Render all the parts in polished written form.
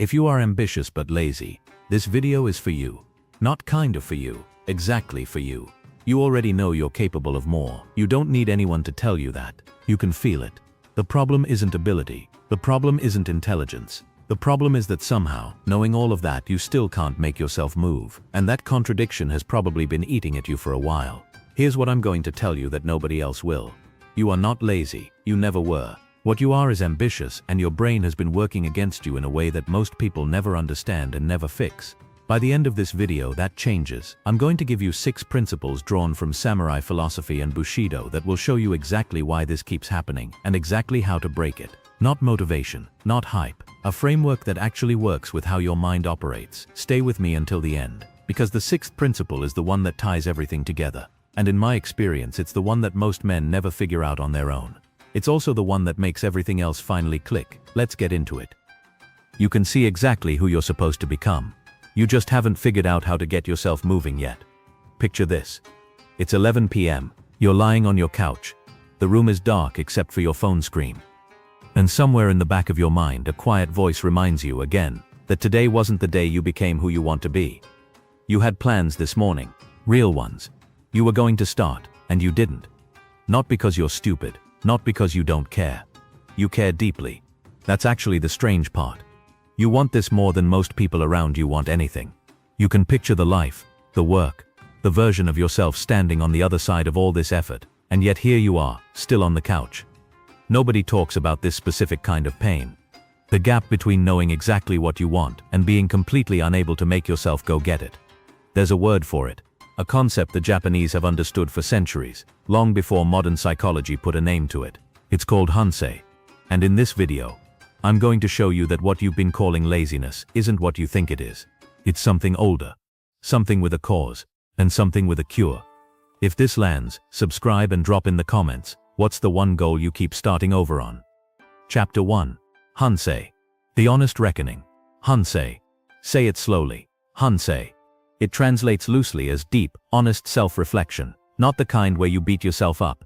If you are ambitious but lazy, this video is for you. Not kind of for you, exactly for you. You already know you're capable of more. You don't need anyone to tell you that. You can feel it. The problem isn't ability. The problem isn't intelligence. The problem is that somehow, knowing all of that, you still can't make yourself move. And that contradiction has probably been eating at you for a while. Here's what I'm going to tell you that nobody else will. You are not lazy. You never were. What you are is ambitious, and your brain has been working against you in a way that most people never understand and never fix. By the end of this video, that changes. I'm going to give you 6 principles drawn from samurai philosophy and Bushido that will show you exactly why this keeps happening and exactly how to break it. Not motivation, not hype. A framework that actually works with how your mind operates. Stay with me until the end, because the 6th principle is the one that ties everything together. And in my experience, it's the one that most men never figure out on their own. It's also the one that makes everything else finally click. Let's get into it. You can see exactly who you're supposed to become. You just haven't figured out how to get yourself moving yet. Picture this. It's 11 p.m. You're lying on your couch. The room is dark except for your phone screen. And somewhere in the back of your mind, a quiet voice reminds you again that today wasn't the day you became who you want to be. You had plans this morning, real ones. You were going to start, and you didn't. Not because you're stupid, not because you don't care. You care deeply. That's actually the strange part. You want this more than most people around you want anything. You can picture the life, the work, the version of yourself standing on the other side of all this effort, and yet here you are, still on the couch. Nobody talks about this specific kind of pain. The gap between knowing exactly what you want and being completely unable to make yourself go get it. There's a word for it, a concept the Japanese have understood for centuries, long before modern psychology put a name to it. It's called Hansei. And in this video, I'm going to show you that what you've been calling laziness isn't what you think it is. It's something older, something with a cause, and something with a cure. If this lands, subscribe and drop in the comments, what's the one goal you keep starting over on? Chapter 1. Hansei. The honest reckoning. Hansei. Say it slowly. Hansei. It translates loosely as deep, honest self-reflection, not the kind where you beat yourself up.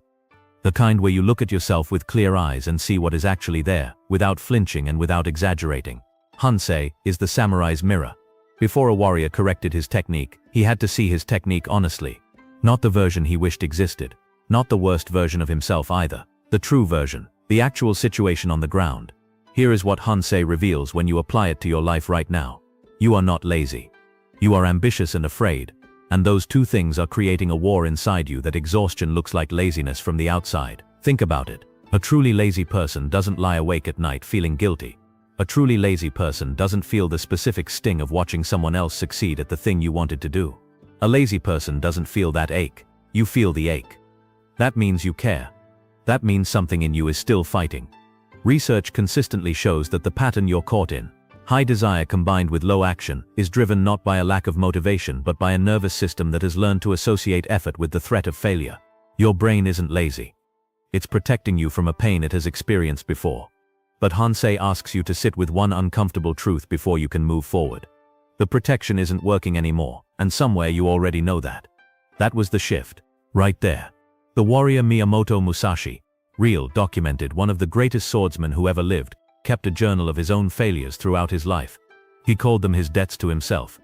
The kind where you look at yourself with clear eyes and see what is actually there, without flinching and without exaggerating. Hansei is the samurai's mirror. Before a warrior corrected his technique, he had to see his technique honestly. Not the version he wished existed. Not the worst version of himself either. The true version. The actual situation on the ground. Here is what Hansei reveals when you apply it to your life right now. You are not lazy. You are ambitious and afraid. And those two things are creating a war inside you that exhaustion looks like laziness from the outside. Think about it. A truly lazy person doesn't lie awake at night feeling guilty. A truly lazy person doesn't feel the specific sting of watching someone else succeed at the thing you wanted to do. A lazy person doesn't feel that ache. You feel the ache. That means you care. That means something in you is still fighting. Research consistently shows that the pattern you're caught in, high desire combined with low action, is driven not by a lack of motivation but by a nervous system that has learned to associate effort with the threat of failure. Your brain isn't lazy. It's protecting you from a pain it has experienced before. But Hansei asks you to sit with one uncomfortable truth before you can move forward. The protection isn't working anymore, and somewhere you already know that. That was the shift. Right there. The warrior Miyamoto Musashi, real, documented, one of the greatest swordsmen who ever lived, kept a journal of his own failures throughout his life. He called them his debts to himself.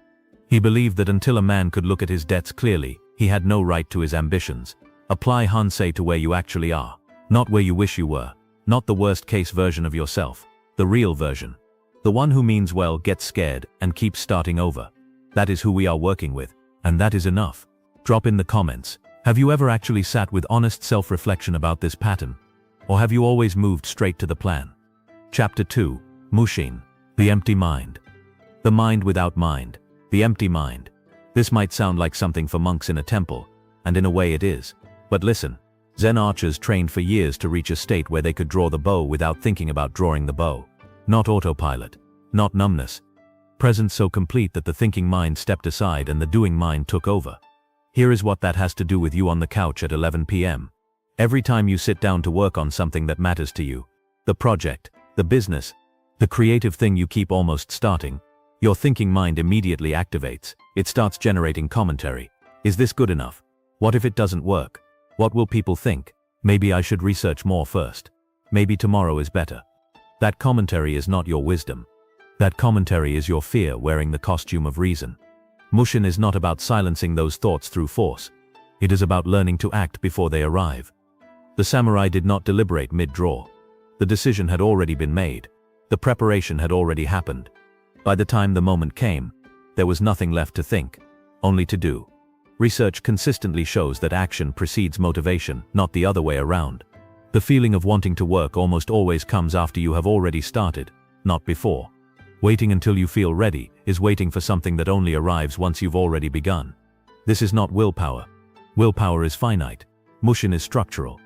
He believed that until a man could look at his debts clearly, he had no right to his ambitions. Apply Hansei to where you actually are, not where you wish you were, not the worst-case version of yourself, the real version. The one who means well, gets scared, and keeps starting over. That is who we are working with, and that is enough. Drop in the comments. Have you ever actually sat with honest self-reflection about this pattern? Or have you always moved straight to the plan? Chapter 2. Mushin. The empty mind. The mind without mind. The empty mind. This might sound like something for monks in a temple, and in a way it is. But listen, Zen archers trained for years to reach a state where they could draw the bow without thinking about drawing the bow. Not autopilot. Not numbness. Presence so complete that the thinking mind stepped aside and the doing mind took over. Here is what that has to do with you on the couch at 11 p.m. Every time you sit down to work on something that matters to you, the project, the business, the creative thing you keep almost starting, your thinking mind immediately activates. It starts generating commentary. Is this good enough? What if it doesn't work? What will people think? Maybe I should research more first. Maybe tomorrow is better. That commentary is not your wisdom. That commentary is your fear wearing the costume of reason. Mushin is not about silencing those thoughts through force. It is about learning to act before they arrive. The samurai did not deliberate mid-draw. The decision had already been made. The preparation had already happened. By the time the moment came, there was nothing left to think, only to do. Research consistently shows that action precedes motivation, not the other way around. The feeling of wanting to work almost always comes after you have already started, not before. Waiting until you feel ready is waiting for something that only arrives once you've already begun. This is not willpower. Willpower is finite. Mushin is structural.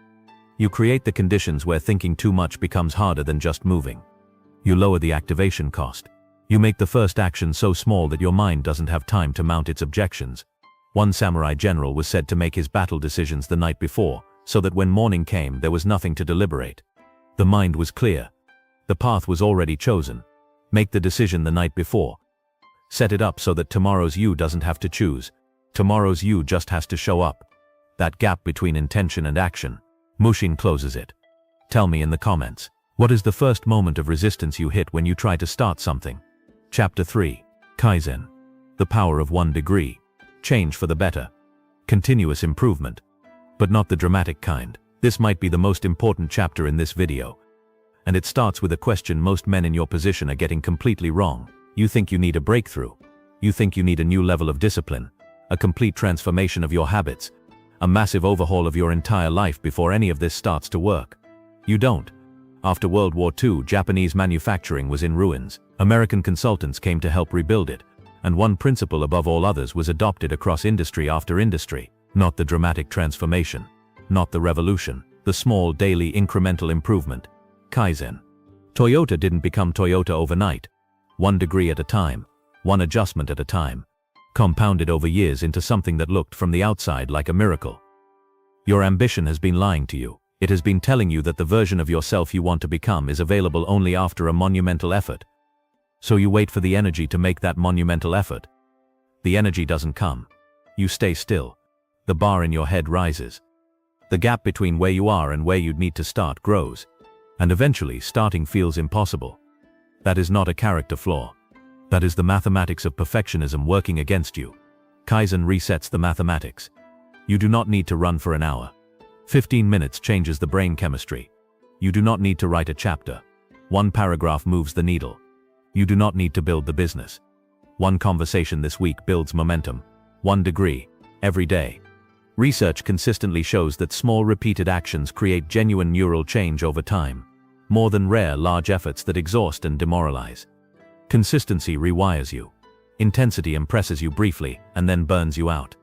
You create the conditions where thinking too much becomes harder than just moving. You lower the activation cost. You make the first action so small that your mind doesn't have time to mount its objections. One samurai general was said to make his battle decisions the night before, so that when morning came there was nothing to deliberate. The mind was clear. The path was already chosen. Make the decision the night before. Set it up so that tomorrow's you doesn't have to choose. Tomorrow's you just has to show up. That gap between intention and action. Mushin closes it. Tell me in the comments, what is the first moment of resistance you hit when you try to start something? Chapter 3. Kaizen. The power of 1 degree. Change for the better. Continuous improvement. But not the dramatic kind. This might be the most important chapter in this video. And it starts with a question most men in your position are getting completely wrong. You think you need a breakthrough. You think you need a new level of discipline, a complete transformation of your habits, a massive overhaul of your entire life before any of this starts to work. You don't. After World War II, Japanese manufacturing was in ruins. American consultants came to help rebuild it, and one principle above all others was adopted across industry after industry. Not the dramatic transformation, not the revolution, the small daily incremental improvement. Kaizen. Toyota didn't become Toyota overnight. 1 degree at a time, 1 adjustment at a time, compounded over years into something that looked from the outside like a miracle. Your ambition has been lying to you. It has been telling you that the version of yourself you want to become is available only after a monumental effort. So you wait for the energy to make that monumental effort. The energy doesn't come. You stay still. The bar in your head rises. The gap between where you are and where you'd need to start grows. And eventually, starting feels impossible. That is not a character flaw. That is the mathematics of perfectionism working against you. Kaizen resets the mathematics. You do not need to run for an hour. 15 minutes changes the brain chemistry. You do not need to write a chapter. 1 paragraph moves the needle. You do not need to build the business. 1 conversation this week builds momentum. 1 degree, every day. Research consistently shows that small repeated actions create genuine neural change over time, more than rare large efforts that exhaust and demoralize. Consistency rewires you. Intensity impresses you briefly and then burns you out.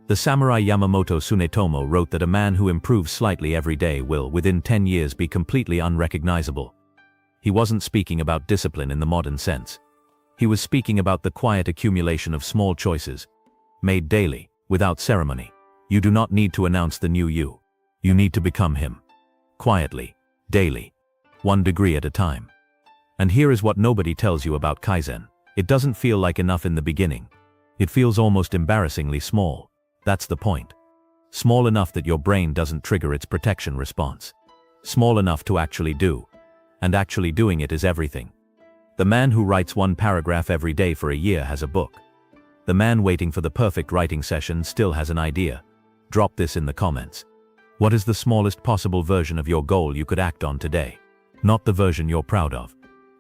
The samurai Yamamoto Tsunetomo wrote that a man who improves slightly every day will, within 10 years, be completely unrecognizable. He wasn't speaking about discipline in the modern sense. He was speaking about the quiet accumulation of small choices, made daily, without ceremony. You do not need to announce the new you. You need to become him. Quietly, daily, 1 degree at a time. And here is what nobody tells you about Kaizen. It doesn't feel like enough in the beginning. It feels almost embarrassingly small. That's the point. Small enough that your brain doesn't trigger its protection response. Small enough to actually do. And actually doing it is everything. The man who writes 1 paragraph every day for a year has a book. The man waiting for the perfect writing session still has an idea. Drop this in the comments. What is the smallest possible version of your goal you could act on today? Not the version you're proud of.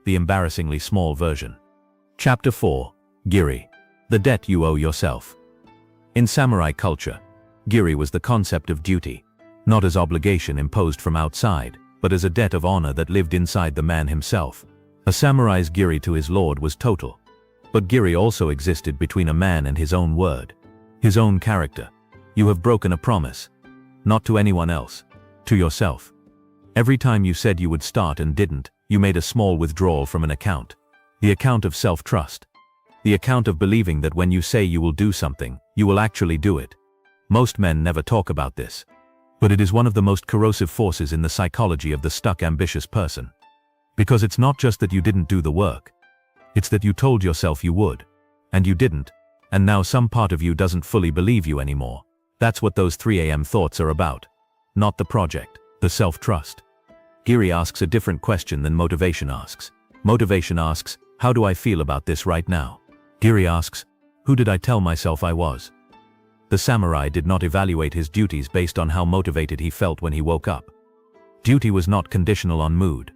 The embarrassingly small version. Chapter 4. Giri. The debt you owe yourself. In samurai culture, Giri was the concept of duty, not as obligation imposed from outside, but as a debt of honor that lived inside the man himself. A samurai's Giri to his lord was total. But Giri also existed between a man and his own word, his own character. You have broken a promise. Not to anyone else. To yourself. Every time you said you would start and didn't, you made a small withdrawal from an account. The account of self-trust. The account of believing that when you say you will do something, you will actually do it. Most men never talk about this. But it is one of the most corrosive forces in the psychology of the stuck ambitious person. Because it's not just that you didn't do the work. It's that you told yourself you would. And you didn't. And now some part of you doesn't fully believe you anymore. That's what those 3 a.m. thoughts are about. Not the project, the self-trust. Giri asks a different question than motivation asks. Motivation asks, How do I feel about this right now? Giri asks, who did I tell myself I was? The samurai did not evaluate his duties based on how motivated he felt when he woke up. Duty was not conditional on mood.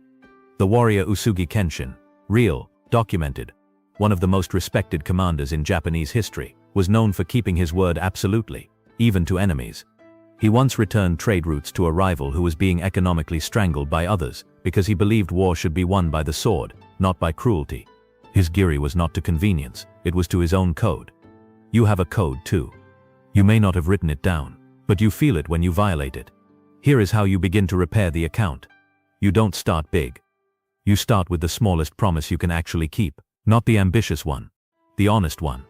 The warrior Usugi Kenshin, real, documented, one of the most respected commanders in Japanese history, was known for keeping his word absolutely, even to enemies. He once returned trade routes to a rival who was being economically strangled by others because he believed war should be won by the sword, not by cruelty. His Giri was not to convenience, it was to his own code. You have a code too. You may not have written it down, but you feel it when you violate it. Here is how you begin to repair the account. You don't start big. You start with the smallest promise you can actually keep, not the ambitious one, the honest one.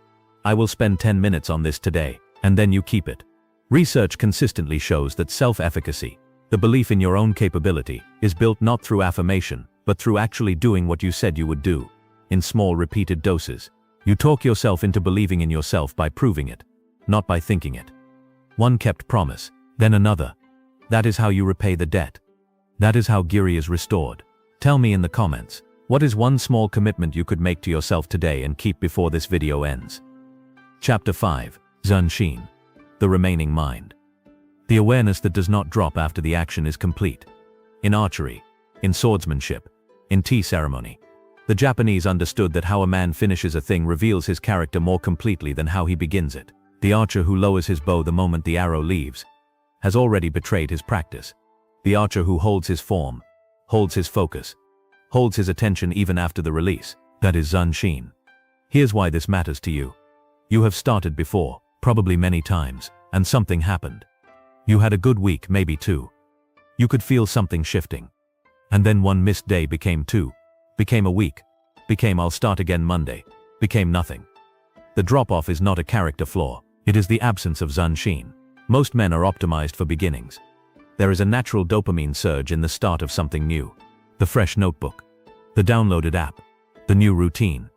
I will spend 10 minutes on this today, and then you keep it. Research consistently shows that self-efficacy, the belief in your own capability, is built not through affirmation, but through actually doing what you said you would do, in small repeated doses. You talk yourself into believing in yourself by proving it, not by thinking it. One kept promise, then another. That is how you repay the debt. That is how Giri is restored. Tell me in the comments, what is one small commitment you could make to yourself today and keep before this video ends? Chapter 5, Zanshin. The remaining mind. The awareness that does not drop after the action is complete. In archery, in swordsmanship, in tea ceremony, the Japanese understood that how a man finishes a thing reveals his character more completely than how he begins it. The archer who lowers his bow the moment the arrow leaves has already betrayed his practice. The archer who holds his form, holds his focus, holds his attention even after the release, that is Zanshin. Here's why this matters to you. You have started before, probably many times, and something happened. You had a good week, maybe two. You could feel something shifting. And then one missed day became two, became a week, became I'll start again Monday, became nothing. The drop-off is not a character flaw, it is the absence of Zanshin. Most men are optimized for beginnings. There is a natural dopamine surge in the start of something new. The fresh notebook, the downloaded app, the new routine.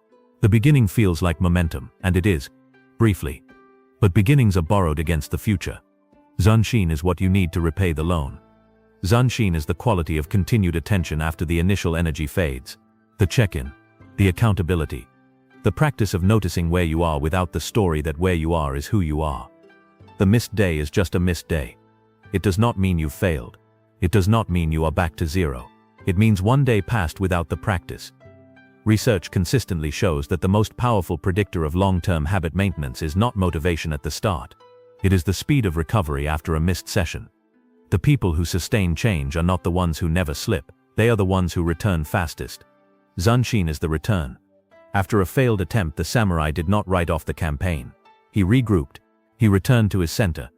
The beginning feels like momentum, and it is, briefly. But beginnings are borrowed against the future. Zanshin is what you need to repay the loan. Zanshin is the quality of continued attention after the initial energy fades. The check-in, the accountability, the practice of noticing where you are without the story that where you are is who you are. The missed day is just a missed day. It does not mean you failed. It does not mean you are back to zero. It means one day passed without the practice. Research consistently shows that the most powerful predictor of long-term habit maintenance is not motivation at the start. It is the speed of recovery after a missed session. The people who sustain change are not the ones who never slip, they are the ones who return fastest. Zanshin is the return. After a failed attempt, the samurai did not write off the campaign. He regrouped. He returned to his center.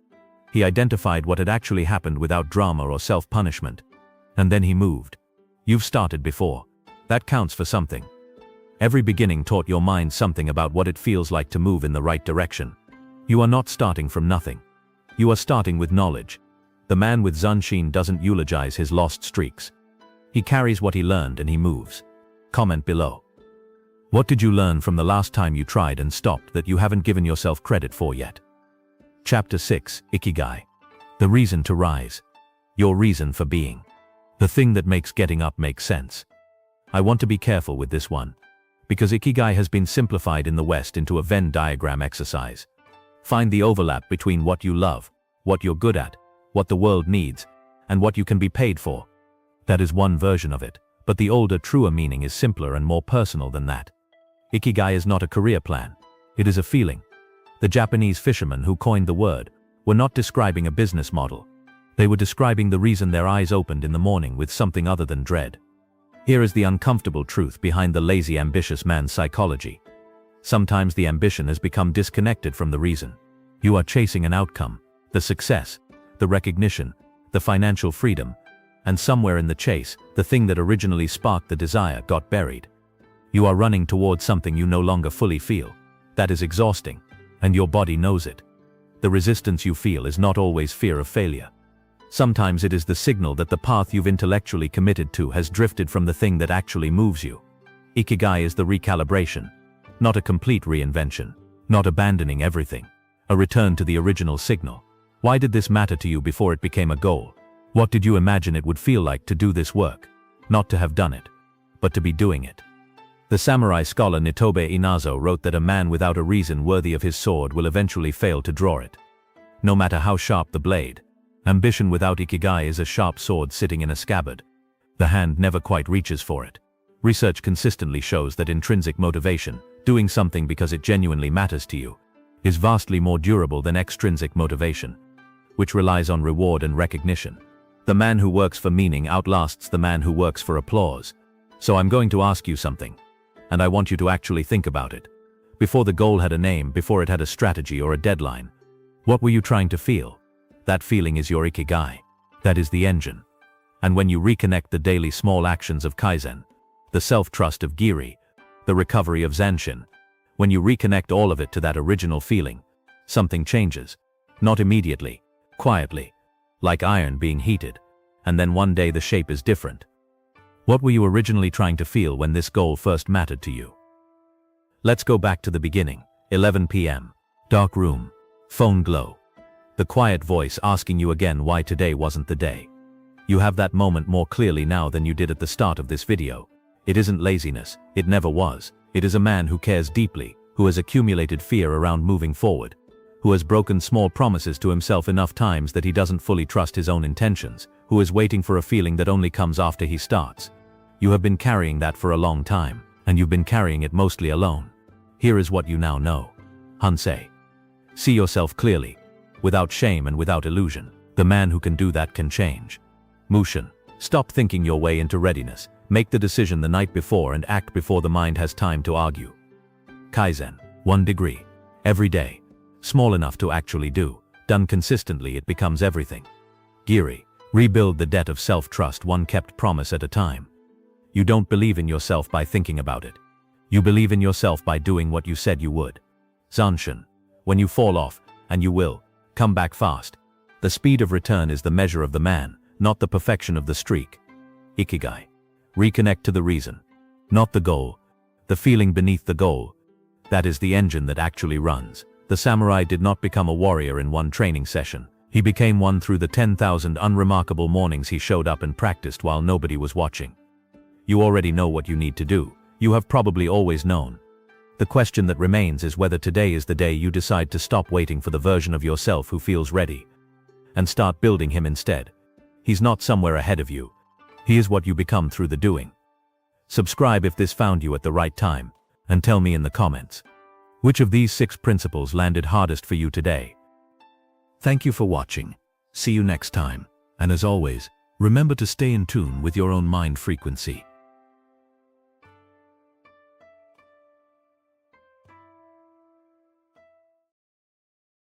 He identified what had actually happened without drama or self-punishment. And then he moved. You've started before. That counts for something. Every beginning taught your mind something about what it feels like to move in the right direction. You are not starting from nothing. You are starting with knowledge. The man with Zanshin doesn't eulogize his lost streaks. He carries what he learned and he moves. Comment below. What did you learn from the last time you tried and stopped that you haven't given yourself credit for yet? Chapter 6, Ikigai. The reason to rise. Your reason for being. The thing that makes getting up make sense. I want to be careful with this one, because Ikigai has been simplified in the West into a Venn diagram exercise. Find the overlap between what you love, what you're good at, what the world needs, and what you can be paid for. That is one version of it, but the older, truer meaning is simpler and more personal than that. Ikigai is not a career plan. It is a feeling. The Japanese fishermen who coined the word were not describing a business model. They were describing the reason their eyes opened in the morning with something other than dread. Here is the uncomfortable truth behind the lazy, ambitious man's psychology. Sometimes the ambition has become disconnected from the reason. You are chasing an outcome, the success, the recognition, the financial freedom, and somewhere in the chase, the thing that originally sparked the desire got buried. You are running towards something you no longer fully feel. That is exhausting, and your body knows it. The resistance you feel is not always fear of failure. Sometimes it is the signal that the path you've intellectually committed to has drifted from the thing that actually moves you. Ikigai is the recalibration, not a complete reinvention, not abandoning everything. A return to the original signal. Why did this matter to you before it became a goal? What did you imagine it would feel like to do this work? Not to have done it, but to be doing it. The samurai scholar Nitobe Inazo wrote that a man without a reason worthy of his sword will eventually fail to draw it. No matter how sharp the blade. Ambition without Ikigai is a sharp sword sitting in a scabbard. The hand never quite reaches for it. Research consistently shows that intrinsic motivation, doing something because it genuinely matters to you, is vastly more durable than extrinsic motivation, which relies on reward and recognition. The man who works for meaning outlasts the man who works for applause. So I'm going to ask you something, and I want you to actually think about it. Before the goal had a name, before it had a strategy or a deadline, what were you trying to feel? That feeling is your Ikigai. That is the engine. And when you reconnect the daily small actions of Kaizen, the self-trust of Giri, the recovery of Zanshin, when you reconnect all of it to that original feeling, something changes. Not immediately, quietly, like iron being heated, and then one day the shape is different. What were you originally trying to feel when this goal first mattered to you? Let's go back to the beginning. 11 p.m. Dark room. Phone glow. The quiet voice asking you again why today wasn't the day. You have that moment more clearly now than you did at the start of this video. It isn't laziness, it never was. It is a man who cares deeply, who has accumulated fear around moving forward, who has broken small promises to himself enough times that he doesn't fully trust his own intentions, who is waiting for a feeling that only comes after he starts. You have been carrying that for a long time, and you've been carrying it mostly alone. Here is what you now know. Hansei. See yourself clearly, without shame and without illusion. The man who can do that can change. Mushin. Stop thinking your way into readiness. Make the decision the night before and act before the mind has time to argue. Kaizen. 1 degree. Every day. Small enough to actually do. Done consistently, it becomes everything. Giri. Rebuild the debt of self-trust, one kept promise at a time. You don't believe in yourself by thinking about it. You believe in yourself by doing what you said you would. Zanshin. When you fall off, and you will, come back fast. The speed of return is the measure of the man, not the perfection of the streak. Ikigai. Reconnect to the reason, not the goal. The feeling beneath the goal. That is the engine that actually runs. The samurai did not become a warrior in one training session. He became one through the 10,000 unremarkable mornings he showed up and practiced while nobody was watching. You already know what you need to do. You have probably always known. The question that remains is whether today is the day you decide to stop waiting for the version of yourself who feels ready, and start building him instead. He's not somewhere ahead of you. He is what you become through the doing. Subscribe if this found you at the right time, and tell me in the comments, which of these 6 principles landed hardest for you today? Thank you for watching. See you next time. And as always, remember to stay in tune with your own mind frequency.